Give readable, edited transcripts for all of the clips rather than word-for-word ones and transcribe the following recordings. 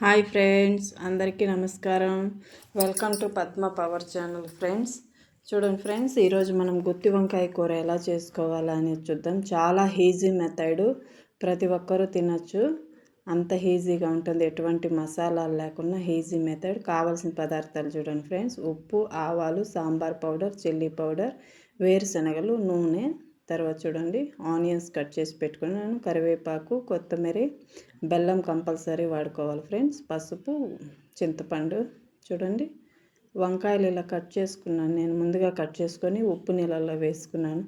Hi friends, అందరికీ నమస్కారం. Welcome to Padma power channel. Friends చూడండి ఫ్రెండ్స్, ఈరోజు మనం గుత్తి వంకాయ కూర ఎలా చేసుకోవాలా అనేది చూద్దాం. చాలా ఈజీ మెథడ్, ప్రతి ఒక్కరూ తినచ్చు. అంత ఈజీగా ఉంటుంది, ఎటువంటి మసాలాలు లేకుండా ఈజీ మెథడ్. కావాల్సిన పదార్థాలు చూడండి ఫ్రెండ్స్: ఉప్పు, ఆవాలు, సాంబార్ పౌడర్, చిల్లీ పౌడర్, వేరుశనగలు, నూనె. తర్వాత చూడండి, ఆనియన్స్ కట్ చేసి పెట్టుకున్నాను, కరివేపాకు, కొత్తిమీర, బెల్లం కంపల్సరీ వాడుకోవాలి ఫ్రెండ్స్, పసుపు, చింతపండు. చూడండి, వంకాయలు ఇలా కట్ చేసుకున్నాను నేను, ముందుగా కట్ చేసుకొని ఉప్పు నీళ్ళల్లో వేసుకున్నాను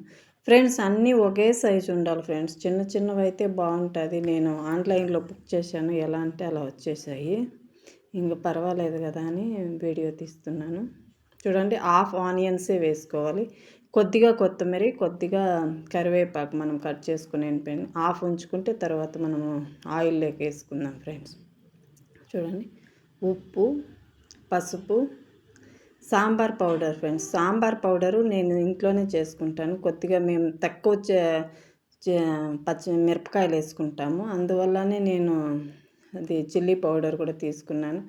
ఫ్రెండ్స్. అన్నీ ఒకే సైజు ఉండాలి ఫ్రెండ్స్, చిన్న చిన్నవి అయితే బాగుంటుంది. నేను ఆన్లైన్లో బుక్ చేశాను, ఎలా అంటే అలా వచ్చేసాయి. ఇంకా పర్వాలేదు కదా అని వీడియో తీస్తున్నాను. చూడండి, హాఫ్ ఆనియన్సే వేసుకోవాలి. కొద్దిగా కొత్తిమీర, కొద్దిగా కరివేపాకు మనం కట్ చేసుకుని హాఫ్ ఉంచుకుంటే తర్వాత మనము ఆయిల్లోకి వేసుకుందాం ఫ్రెండ్స్. చూడండి, ఉప్పు, పసుపు, sambar powder friends. Sambar powder నేను ఇంట్లోనే చేసుకుంటాను. కొద్దిగా మేము తక్కువ మిరపకాయలు వేసుకుంటాము, అందువల్లనే నేను అది చిల్లీ పౌడర్ కూడా తీసుకున్నాను.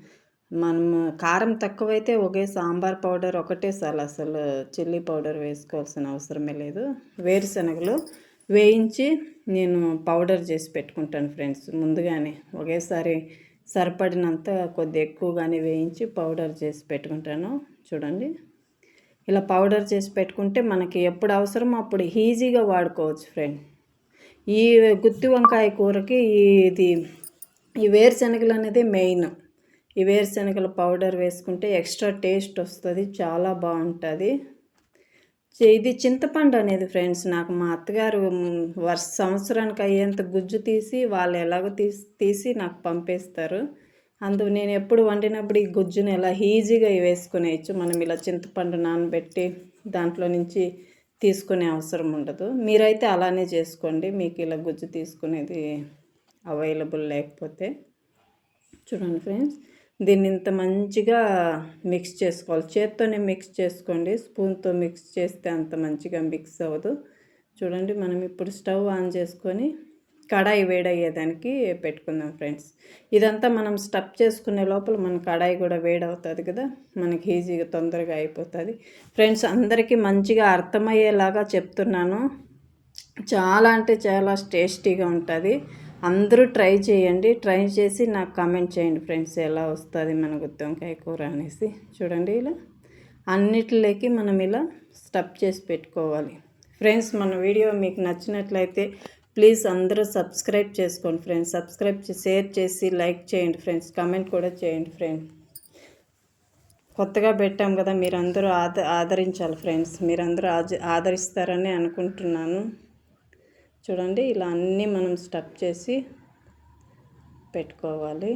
మనము కారం తక్కువైతే ఒకే సాంబార్ పౌడర్ ఒకటే చాలు, అసలు చిల్లీ పౌడర్ వేసుకోవాల్సిన అవసరమే లేదు. వేరుశనగలు వేయించి నేను పౌడర్ చేసి పెట్టుకుంటాను ఫ్రెండ్స్ ముందుగానే. ఒకేసారి సరిపడినంత కొద్ది ఎక్కువగానే వేయించి పౌడర్ చేసి పెట్టుకుంటాను. చూడండి, ఇలా పౌడర్ చేసి పెట్టుకుంటే మనకి ఎప్పుడు అవసరమో అప్పుడు ఈజీగా వాడుకోవచ్చు ఫ్రెండ్. ఈ గుత్తి వంకాయ కూరకి ఈ వేరుశనగలు అనేది మెయిన్. ఈ వేరుశనగల పౌడర్ వేసుకుంటే ఎక్స్ట్రా టేస్ట్ వస్తుంది, చాలా బాగుంటుంది. ఇది చింతపండు అనేది ఫ్రెండ్స్, నాకు మా అత్తగారు సంవత్సరానికి అయ్యేంత గుజ్జు తీసి వాళ్ళు ఎలాగో తీసి నాకు పంపిస్తారు. నేను ఎప్పుడు వండినప్పుడు ఈ గుజ్జుని ఎలా ఈజీగా వేసుకునేయచ్చు. మనం ఇలా చింతపండు నానబెట్టి దాంట్లో నుంచి తీసుకునే అవసరం ఉండదు. మీరైతే అలానే చేసుకోండి, మీకు ఇలా గుజ్జు తీసుకునేది అవైలబుల్ లేకపోతే. చూడండి ఫ్రెండ్స్, దీన్ని ఇంత మంచిగా మిక్స్ చేసుకోవాలి. చేత్తోనే మిక్స్ చేసుకోండి, స్పూన్తో మిక్స్ చేస్తే అంత మంచిగా మిక్స్ అవ్వదు. చూడండి, మనం ఇప్పుడు స్టవ్ ఆన్ చేసుకొని కడాయి వేడయ్యేదానికి పెట్టుకుందాం ఫ్రెండ్స్. ఇదంతా మనం స్టఫ్ చేసుకునే లోపల మన కడాయి కూడా వేడవుతుంది కదా, మనకి ఈజీగా తొందరగా అయిపోతుంది ఫ్రెండ్స్. అందరికీ మంచిగా అర్థమయ్యేలాగా చెప్తున్నాను. చాలా అంటే చాలా టేస్టీగా ఉంటుంది. అందరూ ట్రై చేయండి, ట్రై చేసి నాకు కామెంట్ చేయండి ఫ్రెండ్స్, ఎలా వస్తుంది మన గుత్తి వంకాయ కూర అనేసి. చూడండి, ఇలా అన్నిటిలోకి మనం ఇలా స్టఫ్ చేసి పెట్టుకోవాలి ఫ్రెండ్స్. మన వీడియో మీకు నచ్చినట్లయితే ప్లీజ్ అందరూ సబ్స్క్రైబ్ చేసుకోండి ఫ్రెండ్స్. సబ్స్క్రైబ్ షేర్ చేసి లైక్ చేయండి ఫ్రెండ్స్, కామెంట్ కూడా చేయండి ఫ్రెండ్స్. కొత్తగా పెట్టాం కదా, మీరందరూ ఆదరించాలి ఫ్రెండ్స్. మీరందరూ ఆదరిస్తారని అనుకుంటున్నాను. చూడండి, ఇలా అన్నీ మనం స్టఫ్ చేసి పెట్టుకోవాలి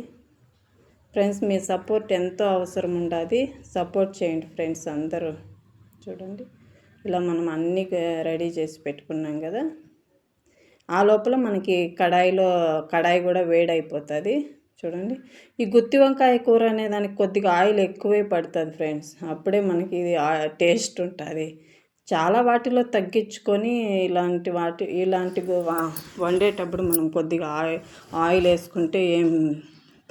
ఫ్రెండ్స్. మీ సపోర్ట్ ఎంతో అవసరం ఉండాలి, సపోర్ట్ చేయండి ఫ్రెండ్స్ అందరూ. చూడండి, ఇలా మనం అన్నీ రెడీ చేసి పెట్టుకున్నాం కదా, ఆ లోపల మనకి కడాయి కూడా వేడైపోతుంది. చూడండి, ఈ గుత్తి వంకాయ కూర అనే దానికి కొద్దిగా ఆయిల్ ఎక్కువే పడుతుంది ఫ్రెండ్స్, అప్పుడే మనకి ఇది టేస్ట్ ఉంటుంది. చాలా వాటిలో తగ్గించుకొని ఇలాంటి వండేటప్పుడు మనం కొద్దిగా ఆయిల్ వేసుకుంటే ఏం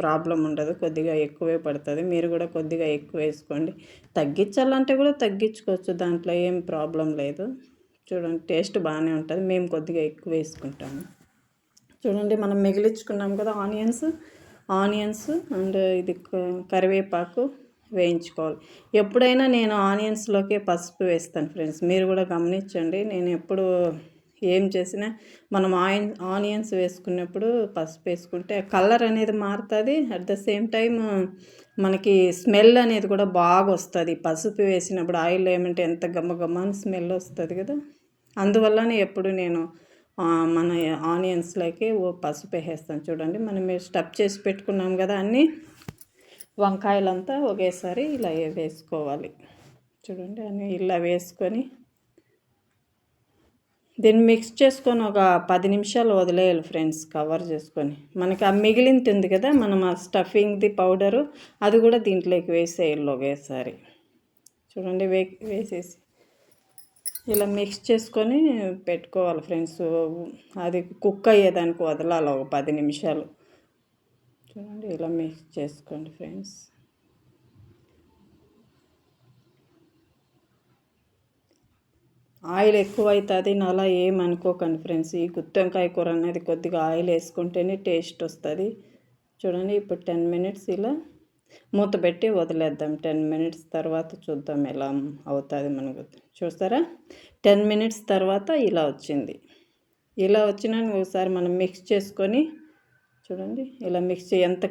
ప్రాబ్లం ఉండదు, కొద్దిగా ఎక్కువే పడుతుంది. మీరు కూడా కొద్దిగా ఎక్కువ వేసుకోండి. తగ్గించాలంటే కూడా తగ్గించుకోవచ్చు, దాంట్లో ఏం ప్రాబ్లం లేదు. చూడండి, టేస్ట్ బాగానే ఉంటుంది. మేము కొద్దిగా ఎక్కువ వేసుకుంటాము. చూడండి, మనం మిగిలించుకున్నాం కదా ఆనియన్స్ అండ్ ఇది కరివేపాకు వేయించుకోవాలి. ఎప్పుడైనా నేను ఆనియన్స్లోకే పసుపు వేస్తాను ఫ్రెండ్స్, మీరు కూడా గమనించండి. నేను ఎప్పుడు ఏం చేసినా మనం ఆనియన్స్ వేసుకున్నప్పుడు పసుపు వేసుకుంటే కలర్ అనేది మారుతుంది. అట్ ద సేమ్ టైం మనకి స్మెల్ అనేది కూడా బాగా వస్తుంది. పసుపు వేసినప్పుడు ఆయిల్ ఏమంటే ఎంత గమ్మని స్మెల్ వస్తుంది కదా, అందువల్లనే ఎప్పుడు నేను మన ఆనియన్స్లోకి పసుపు వేసేస్తాను. చూడండి, మనం స్టఫ్ చేసి పెట్టుకున్నాం కదా, అన్నీ వంకాయలంతా ఒకేసారి ఇలా వేసుకోవాలి. చూడండి, అన్నీ ఇలా వేసుకొని దీన్ని మిక్స్ చేసుకొని ఒక 10 నిమిషాలు వదిలేయాలి ఫ్రెండ్స్, కవర్ చేసుకొని. మనకి ఆ మిగిలింది కదా, మనం ఆ స్టఫింగ్ది పౌడరు అది కూడా దీంట్లోకి వేసేయాలి ఒకేసారి. చూడండి, వేసేసి ఇలా మిక్స్ చేసుకొని పెట్టుకోవాలి ఫ్రెండ్స్. అది కుక్ అయ్యేదానికి వదలాలి ఒక 10 నిమిషాలు. చూడండి ఇలా మిక్స్ చేసుకోండి ఫ్రెండ్స్. ఆయిల్ ఎక్కువ అవుతుంది అలా ఏమనుకోకండి ఫ్రెండ్స్. ఈ గుత్తి వంకాయ కూర అనేది కొద్దిగా ఆయిల్ వేసుకుంటేనే టేస్ట్ వస్తుంది. చూడండి ఇప్పుడు 10 మినిట్స్ ఇలా మూత పెట్టి వదిలేద్దాం. 10 మినిట్స్ తర్వాత చూద్దాం ఎలా అవుతుంది మనకు. చూస్తారా 10 మినిట్స్ తర్వాత ఇలా వచ్చింది. ఇలా వచ్చినా ఒకసారి మనం మిక్స్ చేసుకొని చూడండి ఇలా మిక్స్ ఎంత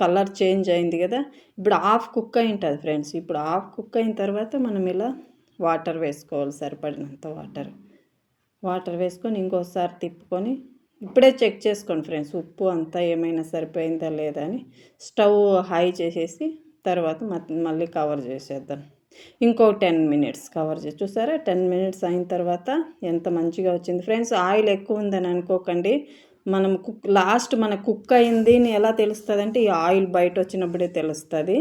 కలర్ చేంజ్ అయింది కదా. ఇప్పుడు హాఫ్ కుక్ అయి ఉంటుంది ఫ్రెండ్స్. ఇప్పుడు హాఫ్ కుక్ అయిన తర్వాత మనం ఇలా వాటర్ వేసుకోవాలి, సరిపడినంత వాటర్ వేసుకొని ఇంకోసారి తిప్పుకొని ఇప్పుడే చెక్ చేసుకోండి ఫ్రెండ్స్, ఉప్పు అంతా ఏమైనా సరిపోయిందా లేదా అని. స్టవ్ హై చేసేసి తర్వాత మళ్ళీ కవర్ చేసేద్దాం. ఇంకో 10 మినిట్స్ కవర్ చేసి చూసారా 10 మినిట్స్ అయిన తర్వాత ఎంత మంచిగా వచ్చింది ఫ్రెండ్స్. ఆయిల్ ఎక్కువ ఉందని అనుకోకండి. మనం మన కుక్ అయింది ఎలా తెలుస్తుంది అంటే ఈ ఆయిల్ బయట వచ్చినప్పుడే తెలుస్తుంది.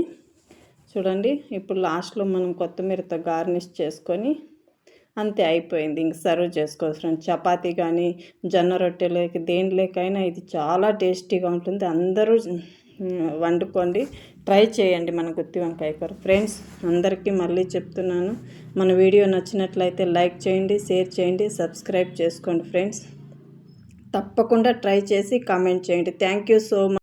చూడండి ఇప్పుడు లాస్ట్లో మనం కొత్తిమీరతో గార్నిష్ చేసుకొని అంతే అయిపోయింది. ఇంక సర్వ్ చేసుకోవచ్చు ఫ్రెండ్స్. చపాతీ కానీ జొన్న రొట్టెలకి దేనిలోకైనా ఇది చాలా టేస్టీగా ఉంటుంది. అందరూ వండుకోండి, ట్రై చేయండి మన గుత్తి వంకాయ కూర ఫ్రెండ్స్. అందరికీ మళ్ళీ చెప్తున్నాను, మన వీడియో నచ్చినట్లయితే లైక్ చేయండి, షేర్ చేయండి, సబ్స్క్రైబ్ చేసుకోండి ఫ్రెండ్స్. తప్పకుండా ట్రై చేసి కామెంట్ చేయండి. Thank you so much.